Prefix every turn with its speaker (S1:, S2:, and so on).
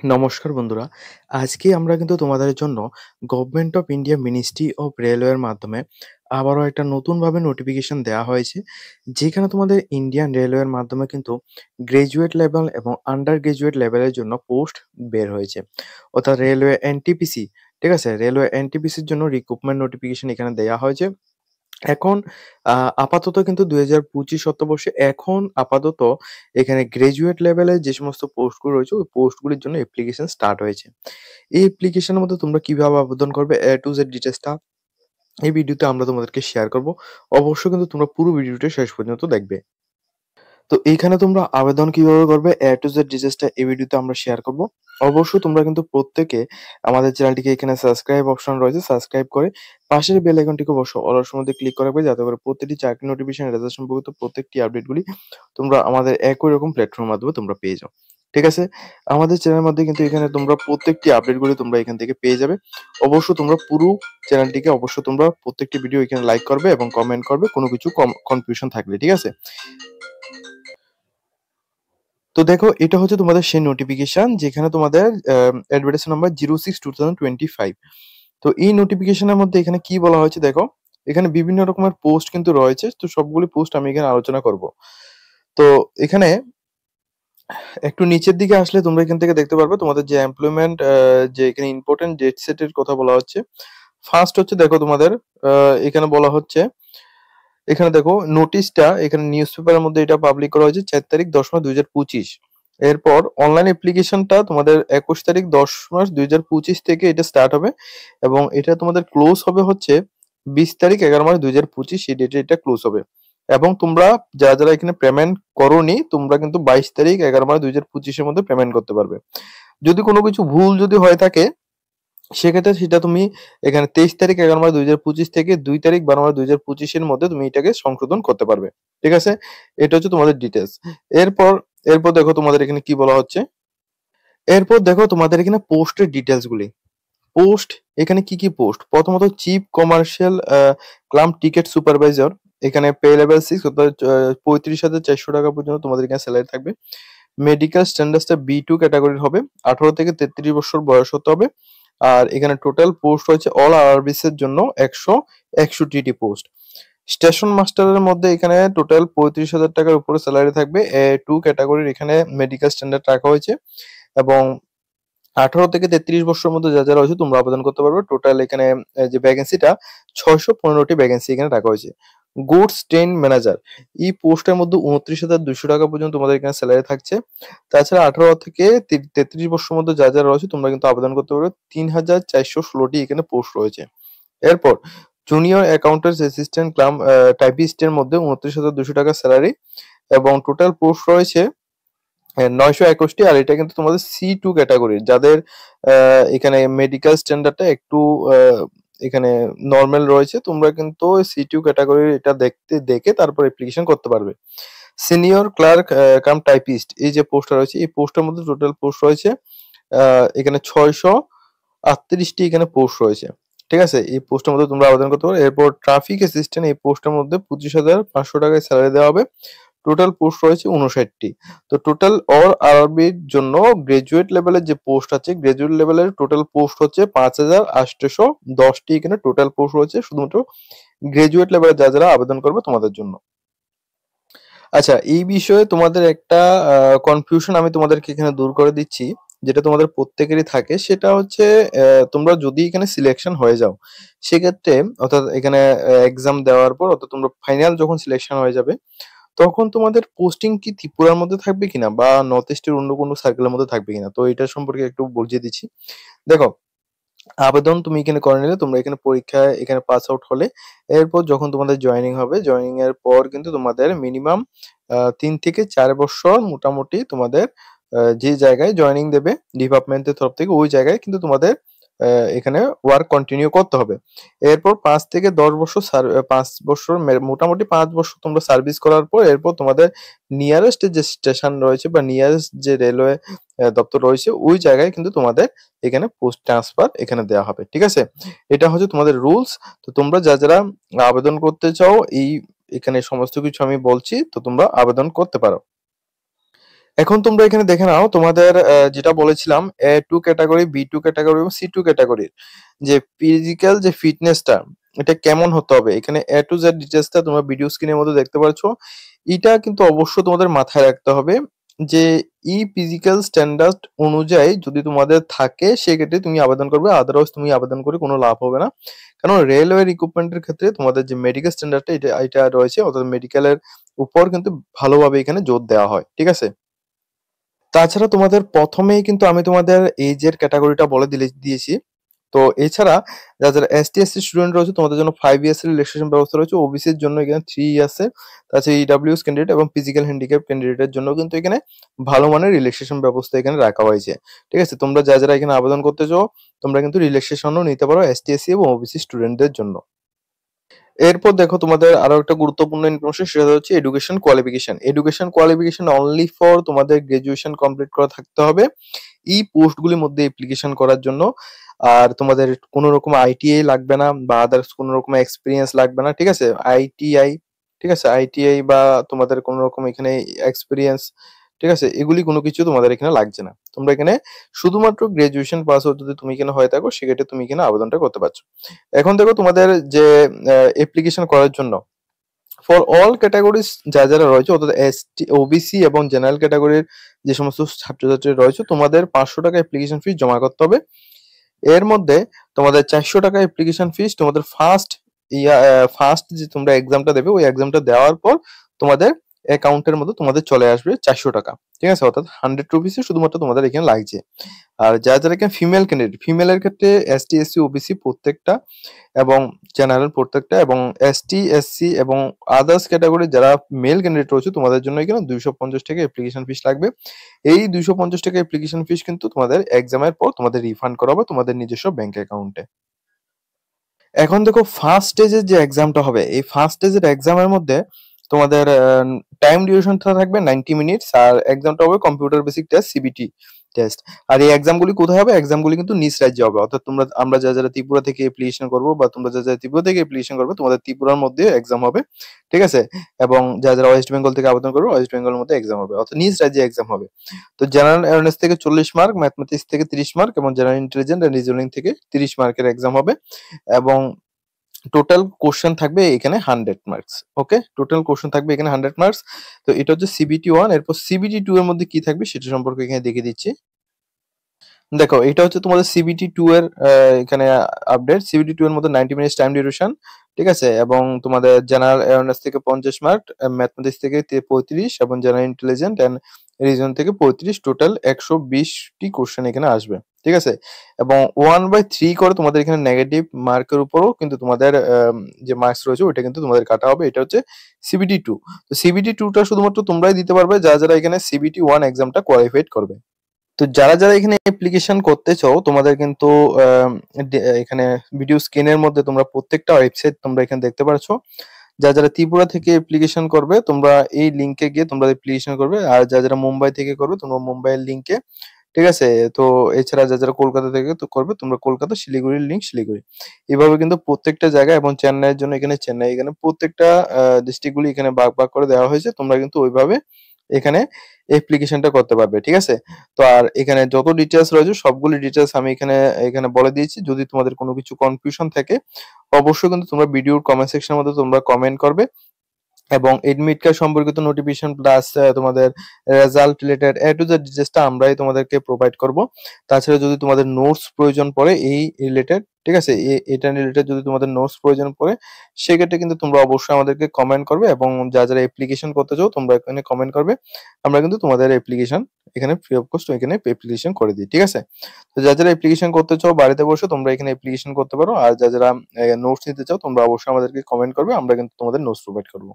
S1: নমস্কার বন্ধুরা। আজকে আমরা কিন্তু তোমাদের জন্য government of India ministry of রেলওয়ের মাধ্যমে আবারও একটা নতুনভাবে নোটিফিকেশন দেওয়া হয়েছে। যেখানে তোমাদের ইন্ডিয়ান রেলওয়ের মাধ্যমে কিন্তু গ্র্যাজুয়েট লেভেল এবং আন্ডার গ্র্যাজুয়েট লেভেলের জন্য পোস্ট বের হয়েছে। অর্থাৎ রেলওয়ে এনটিপিসি, ঠিক আছে? রেলওয়ে এনটিপিসির জন্য রিক্রুটমেন্ট নোটিফিকেশন এখানে দেয়া হয়েছে। এখন আ আপাতত কিন্তু ২০২৫ অর্থবর্ষে এখন আপাতত এখানে গ্র্যাজুয়েট লেভেলে যে সমস্ত পোস্টগুলো রয়েছে, ওই পোস্টগুলির জন্য অ্যাপ্লিকেশন স্টার্ট হয়েছে। এই অ্যাপ্লিকেশনের মধ্যে তোমরা কিভাবে আবেদন করবে A to Z ডিটেইলসটা এই ভিডিওতে আমরা তোমাদেরকে শেয়ার করব। অবশ্যই কিন্তু তোমরা পুরো ভিডিওটা শেষ পর্যন্ত দেখবে। তো এইখানে তোমরা আবেদন কিভাবে করবে A to Z ডিটেইলসটা এই ভিডিওতে আমরা শেয়ার করব। অবশ্যই তোমরা কিন্তু প্রত্যেকে আমাদের চ্যানেলটিকে এখানে সাবস্ক্রাইব অপশন রয়েছে, সাবস্ক্রাইব করে পাশের বেল আইকনটিকে অবশ্যই অল অপশন মধ্যে ক্লিক করে রাখবে যাতে করে প্রতিটি চাকরি নোটিফিকেশন রেজাল্ট সম্পর্কিত প্রত্যেকটি আপডেটগুলি তোমরা আমাদের একই রকম প্ল্যাটফর্মের মাধ্যমে তোমরা পেয়ে যাও। ঠিক আছে? আমাদের চ্যানেলের মধ্যে কিন্তু এখানে তোমরা প্রত্যেকটি আপডেটগুলি তোমরা এখান থেকে পেয়ে যাবে। অবশ্যই তোমরা পুরো চ্যানেলটিকে অবশ্যই তোমরা প্রত্যেকটি ভিডিও এখানে লাইক করবে এবং কমেন্ট করবে কোনো কিছু কনফিউশন থাকলে। ঠিক আছে? তো দেখো এটা হচ্ছে তোমাদের সেই নোটিফিকেশন যেখানে তোমাদের অ্যাডভার্টাইজ নাম্বার 06/2025। তো এই নোটিফিকেশনের মধ্যে এখানে কি বলা হয়েছে দেখো, এখানে বিভিন্ন রকমের পোস্ট কিন্তু রয়েছে। তো সবগুলি পোস্ট আমি এখানে আলোচনা করব। তো এখানে একটু নিচের দিকে আসলে তোমরা এখান থেকে দেখতে পারবে তোমাদের যে এমপ্লয়মেন্ট যে এখানে ইম্পোর্টেন্ট ডেট সেটের কথা বলা হচ্ছে। ফার্স্ট হচ্ছে দেখো তোমাদের এখানে বলা হচ্ছে এখানে দেখো নোটিশটা এখানে নিউজ পেপারের মধ্যে এটা পাবলিক করা হয়েছে ৪ তারিখ ১০ মাস ২০২৫। এরপর অনলাইন অ্যাপ্লিকেশনটা তোমাদের ২১ তারিখ ১০ মাস ২০২৫ থেকে এটা স্টার্ট হবে এবং এটা তোমাদের ক্লোজ হবে হচ্ছে ২০ তারিখ ১১ মাস ২০২৫ এই ডেটে এটা ক্লোজ হবে। এবং তোমরা যারা এখানে পেমেন্ট করোনি তোমরা কিন্তু ২২ তারিখ ১১ মাস ২০২৫ এর মধ্যে পেমেন্ট করতে পারবে। যদি কোনো কিছু ভুল যদি হয়ে থাকে সেক্ষেত্রে সেটা তুমি এখানে ২৩ তারিখ ১১ মাস ২০২৫ থেকে ২ তারিখ ১২ মাস ২০২৫ এর মধ্যে তুমি এটাকে সংশোধন করতে পারবে। ঠিক আছে? এটা হচ্ছে তোমাদের ডিটেইলস। এরপর এরপর দেখো তোমাদের এখানে কি বলা হচ্ছে। এরপর দেখো তোমাদের এখানে পোস্টের ডিটেইলস গুলি। পোস্ট এখানে কি পোস্ট? প্রথমত chief commercial clamp ticket supervisor. এখানে পে লেভেল 6 অর্থাৎ ৩৫,৪০০ টাকা পর্যন্ত তোমাদের এখানে স্যালারি থাকবে। মেডিকেল স্ট্যান্ডার্ডসটা B2 ক্যাটাগরির হবে। ১৮ থেকে ৩৩ বছর বয়স হতে হবে। আর এখানে টোটাল পোস্ট হয়েছে অল আরবিস এর জন্য ১৬১টি পোস্ট। স্টেশন মাস্টারের মধ্যে এখানে টোটাল ৩৫,০০০ টাকার উপরে স্যালারি থাকবে। A2 ক্যাটাগরির এখানে মেডিকেল স্ট্যান্ডার্ড রাখা হয়েছে এবং ১৮ থেকে ৩৩ বছরের মধ্যে যারা রয়েছে তোমরা আবেদন করতে পারবে। টোটাল এখানে যে ভ্যাকেন্সিটা ৬১৫টি ভ্যাকেন্সি এখানে রাখা হয়েছে। গুডস ট্রেন ম্যানেজার এই পোস্টের মধ্যে ২৯,২০০ টাকা পর্যন্ত তোমাদের এখানে স্যালারি থাকছে। তাছাড়া ১৮ থেকে ৩৩ বছরের মধ্যে যারা রয়েছে তোমরা কিন্তু আবেদন করতে পারবে। ৩,৪১৬টি এখানে পোস্ট রয়েছে। এরপর জুনিয়র অ্যাকাউন্ট্যান্টস অ্যাসিস্ট্যান্ট কাম টাইপিস্টের মধ্যে ২৯,২০০ টাকা স্যালারি এবং টোটাল পোস্ট রয়েছে ৯২১টি। আর এটা কিন্তু তোমাদের C2 ক্যাটাগরির যাদের এখানে মেডিকেল স্ট্যান্ডার্ডটা একটু আ এখানে নরমাল রয়েছে। তোমরা কিন্তু C2 ক্যাটাগরির এটা দেখে তারপর অ্যাপ্লিকেশন করতে পারবে। সিনিয়র ক্লার্ক কাম টাইপিস্ট এই যে পোস্টটা রয়েছে এই পোস্টের মধ্যে টোটাল পোস্ট রয়েছে আ এখানে ৬৩৮টি এখানে পোস্ট রয়েছে। ঠিক আছে? এই পোস্টের মধ্যে তোমরা আবেদন করতে পারো। এরপর ট্রাফিক অ্যাসিস্ট্যান্ট এই পোস্টের মধ্যে ২৫,৫০০ টাকায় স্যালারি দেওয়া হবে। টোটাল পোস্ট রয়েছে ৫৯টি। তো টোটাল অল আরবির জন্য গ্র্যাজুয়েট লেভেলের যে পোস্ট আছে, গ্র্যাজুয়েট লেভেলের টোটাল পোস্ট হচ্ছে ৫,৮১০টি এখানে টোটাল পোস্ট রয়েছে শুধুমাত্র গ্র্যাজুয়েট লেভেলে যারা আবেদন করবে তোমাদের জন্য। আচ্ছা এই বিষয়ে তোমাদের একটা কনফিউশন আমি তোমাদেরকে এখানে দূর করে দিচ্ছি। যেটা তোমাদের প্রত্যেকেরই থাকে সেটা হচ্ছে তোমরা যদি এখানে সিলেকশন হয়ে যাও, সেক্ষেত্রে অর্থাৎ এখানে এক্সাম দেওয়ার পর অর্থাৎ তোমরা ফাইনাল যখন সিলেকশন হয়ে যাবে তখন তোমাদের পোস্টিং কি ত্রিপুরার মধ্যে থাকবে কিনা বা নর্থ ইস্টের অন্য কোনো সার্কেলের মধ্যে থাকবে কিনা? তো এটা সম্পর্কে একটু বুঝিয়ে দিচ্ছি। দেখো, আবেদন তুমি এখানে করে নিলে তোমরা এখানে পরীক্ষায় এখানে পাস আউট হলে এরপর যখন তোমাদের জয়েনিং হবে, জয়েনিং এর পর কিন্তু তোমাদের মিনিমাম ৩ থেকে ৪ বছর মোটামুটি তোমাদের যে জায়গায় জয়েনিং দেবে ডিপার্টমেন্টের তরফ থেকে ওই জায়গায় কিন্তু তোমাদের এখানে ওয়ার্ক কন্টিনিউ করতে হবে। এরপর ৫ থেকে ১০ বছর ৫ বছর মোটামুটি ৫ বছর তোমরা সার্ভিস করার পর এরপর তোমাদের নিয়ারেস্ট যে স্টেশন রয়েছে বা নিয়ারেস্ট যে রেলওয়ে দপ্তর রয়েছে ওই জায়গায় কিন্তু তোমাদের এখানে পোস্ট ট্রান্সফার এখানে দেওয়া হবে। ঠিক আছে? এটা হচ্ছে তোমাদের রুলস। তো তোমরা যারা আবেদন করতে চাও এখানে সমস্ত কিছু আমি বলছি তো তোমরা আবেদন করতে পারো। এখন তোমরা এখানে দেখে নাও তোমাদের যেটা বলেছিলাম A2 ক্যাটাগরি, B2 ক্যাটাগরি এবং C2 ক্যাটাগরির যে ফিজিক্যাল যে ফিটনেসটা এটা কেমন হতে হবে। এখানে A to Z ডিটেইলসটা তোমরা ভিডিও স্ক্রিনের মধ্যে দেখতে পাচ্ছ। এটা কিন্তু অবশ্যই তোমাদের মাথায় রাখতে হবে যে ফিজিক্যাল স্ট্যান্ডার্ড অনুযায়ী যদি তোমাদের থাকে সেক্ষেত্রে তুমি আবেদন করবে, আদারওয়াইজ তুমি আবেদন করে কোনো লাভ হবে না। কারণ রেলওয়ে রিক্রুটমেন্টের ক্ষেত্রে তোমাদের যে মেডিকেল স্ট্যান্ডার্ডটা এটা রয়েছে, অর্থাৎ মেডিকেলের উপর কিন্তু ভালোভাবে এখানে জোর দেওয়া হয়, ঠিক আছে। তাছাড়া তোমাদের প্রথমেই কিন্তু আমি তোমাদের এজের ক্যাটাগরিটা বলে দিয়েছি। তো এছাড়া যারা এসটি/এসসি স্টুডেন্ট রয়েছে তোমাদের জন্য 5 ইয়ার্স এর রিল্যাক্সেশন ব্যবস্থা রয়েছে। ওবিসির জন্য এখানে 3 ইয়ার্স এর, তাছাড়া ইডব্লিউএস ক্যান্ডিডেট এবং ফিজিক্যাল হ্যান্ডিক্যাপ ক্যান্ডিডেটের জন্য কিন্তু এখানে ভালো মানের রিল্যাক্সেশন ব্যবস্থা এখানে রাখা হয়েছে। ঠিক আছে? তোমরা যারা এখানে আবেদন করতে চাও তোমরা কিন্তু রিল্যাক্সেশনও নিতে পারো এসটি/এসসি এবং ওবিসি স্টুডেন্টদের জন্য। এরপর দেখো তোমাদের আরো একটা গুরুত্বপূর্ণ ইনফরমেশন, সেটা হচ্ছে education qualification. Education qualification only for তোমাদের গ্রাজুয়েশন কমপ্লিট করা থাকতে হবে এই পোস্টগুলির মধ্যে অ্যাপ্লিকেশন করার জন্য। আর তোমাদের কোনো রকম আইটিআই লাগবে না বা আদার্স কোনো রকম এক্সপিরিয়েন্স লাগবে না, ঠিক আছে। আইটিআই, ঠিক আছে, আইটিআই বা তোমাদের কোনো রকম এখানে এক্সপিরিয়েন্স, ঠিক আছে, এগুলি কোনো কিছু তোমাদের এখানে লাগছে না। তোমরা এখানে শুধুমাত্র গ্রাজুয়েশন পাস যদি তুমি এখানে হয়ে থাকো সেক্ষেত্রে তুমি এখানে আবেদনটা করতে পারছো। এখন দেখো তোমাদের যে অ্যাপ্লিকেশন করার জন্য ফর অল ক্যাটাগরিজ যারা রয়েছে, অর্থাৎ এসটি, ওবিসি এবং জেনারেল ক্যাটাগরির যে সমস্ত ছাত্রছাত্রী রয়েছে তোমাদের 500 টাকা অ্যাপ্লিকেশন ফিস জমা করতে হবে। এর মধ্যে তোমাদের 400 টাকা অ্যাপ্লিকেশন ফিস তোমাদের ফার্স্ট যে তোমরা এক্সামটা দেবে ওই এক্সামটা দেওয়ার পর তোমাদের অ্যাকাউন্টের মধ্যে তোমাদের চলে আসবে 400 টাকা, ঠিক আছে। অর্থাৎ 100 রুপিসই শুধুমাত্র তোমাদের এখানে লাগছে। আর যারা এখানে ফিমেল ক্যান্ডিডেট, ফিমেলের ক্ষেত্রে এসটি, এসসি, ওবিসি প্রত্যেকটা এবং জেনারেল প্রত্যেকটা, এবং এসটি, এসসি এবং আদার্স ক্যাটাগরি যারা মেল ক্যান্ডিডেট রয়েছে তোমাদের জন্য এখানে 250 টাকা অ্যাপ্লিকেশন ফিস লাগবে। এই 250 টাকা অ্যাপ্লিকেশন ফিস কিন্তু তোমাদের এক্সামের পর তোমাদের রিফান্ড করা হবে তোমাদের নিজস্ব ব্যাংক অ্যাকাউন্টে। এখন দেখো ফার্স্ট স্টেজের যে এক্সামটা হবে, এই ফার্স্ট স্টেজের এক্সামের মধ্যে তোমাদের টাইম ডিউরেশনটা থাকবে 90 মিনিটস, আর এক্সামটা হবে computer basic test, CBT test. আর এই এক্সামগুলি কোথায় হবে? এক্সামগুলি কিন্তু নিজ রাজ্যে হবে, অর্থাৎ আমরা যারা ত্রিপুরা থেকে অ্যাপ্লিকেশন করবো বা তোমরা যারা ত্রিপুরা থেকে অ্যাপ্লিকেশন করবে তোমাদের ত্রিপুরার মধ্যে এক্সাম হবে, ঠিক আছে। এবং যারা ওয়েস্ট বেঙ্গল থেকে আবেদন করবে ওয়েস্ট বেঙ্গলের মধ্যে এক্সাম হবে, অর্থাৎ নিজ রাজ্যে এক্সাম হবে। তো জেনারেল অ্যাওয়ারনেস থেকে 40 মার্ক, ম্যাথমেটিক্স থেকে 30 মার্ক এবং জেনারেল ইন্টেলিজেন্স এন্ড রিজনিং থেকে 30 মার্কের এক্সাম হবে। এবং টোটাল কোশ্চেন থাকবে এখানে 100 মার্কস। ওকে, টোটাল কোশ্চেন থাকবে এখানে 100 মার্কস। তো এটা হচ্ছে সিবিটি 1। এরপর সিবিটি 2 এর মধ্যে কি থাকবে সেটা সম্পর্কে এখানে দেখিয়ে দিচ্ছি। দেখো এটা হচ্ছে তোমাদের সিবিটি 2 এর এখানে আপডেট। সিবিটি 2 এর মধ্যে 90 মিনিটস টাইম ডিউরেশন, ঠিক আছে। এবং তোমাদের জেনারেল অ্যাওয়ারনেস থেকে 50 মার্ক, ম্যাথমেটিক্স থেকে 35 এবং জেনারেল ইন্টেলিজেন্ট এন্ড রিজন থেকে 35, টোটাল 120টি কোশ্চেন এখানে আসবে, ঠিক আছে। এবং 1/3 করে তোমাদের এখানে নেগেটিভ মার্কের উপরও কিন্তু তোমাদের যে মার্কস রয়েছে ওইটা কিন্তু তোমাদের কাটা হবে। এটা হচ্ছে সিবিটি 2। তো সিবিটি 2টা শুধুমাত্র তোমরাই দিতে পারবে যারা এখানে সিবিটি 1 এক্সামটা কোয়ালিফাইড করবে। তো যারা এখানে অ্যাপ্লিকেশন করতে চাও তোমাদের কিন্তু এখানে ভিডিও স্ক্রিনের মধ্যে তোমরা প্রত্যেকটা ওয়েবসাইট তোমরা এখানে দেখতে পাচ্ছো। যারা ত্রিপুরা থেকে অ্যাপ্লিকেশন করবে তোমরা এই লিংকে গিয়ে তোমরা অ্যাপ্লিকেশন করবে, আর যারা মুম্বাই থেকে করবে তোমরা মুম্বাইয়ের লিংকে, ঠিক আছে। তো এছাড়া যারা কলকাতা থেকে তো করবে তোমরা কলকাতা, শিলিগুড়ির লিংক শিলিগুড়ি। এভাবে কিন্তু প্রত্যেকটা জায়গায়, এবং চেন্নাইয়ের জন্য এখানে চেন্নাই, এখানে প্রত্যেকটা ডিস্ট্রিক্টগুলি এখানে ভাগ করে দেওয়া হয়েছে। তোমরা কিন্তু ওইভাবে এখানে অ্যাপ্লিকেশনটা করতে পারবে, ঠিক আছে। তো আর এখানে যত ডিটেলস রয়েছে সবগুলি ডিটেলস আমি এখানে বলে দিয়েছি। যদি তোমাদের কোনো কিছু কনফিউশন থাকে অবশ্যই কিন্তু তোমরা ভিডিওর কমেন্ট সেকশনের মধ্যে তোমরা কমেন্ট করবে। এবং এডমিট কার্ড সম্পর্কিত নোটিফিকেশন প্লাস তোমাদের result related A to Z ডিটেইলসটা আমরাই তোমাদেরকে প্রোভাইড করব। তাছাড়া যদি তোমাদের নোটস প্রয়োজন পড়ে এই রিলেটেড, ঠিক আছে, এটা রিলেটেড যদি তোমাদের নোটস প্রয়োজন পড়ে সেক্ষেত্রে কিন্তু তোমরা অবশ্যই আমাদেরকে কমেন্ট করবে। এবং যারা অ্যাপ্লিকেশন করতে চাও তোমরা এখানে কমেন্ট করবে, আমরা কিন্তু তোমাদের অ্যাপ্লিকেশন এখানে ফ্রি অফ কস্ট এখানে অ্যাপ্লিকেশন করে দিই, ঠিক আছে। তো যারা অ্যাপ্লিকেশন করতে চাও বাড়িতে বসে তোমরা এখানে অ্যাপ্লিকেশন করতে পারো। আর যারা নোটস নিতে চাও তোমরা অবশ্যই আমাদেরকে কমেন্ট করবে, আমরা কিন্তু তোমাদের নোটস প্রোভাইড করবো।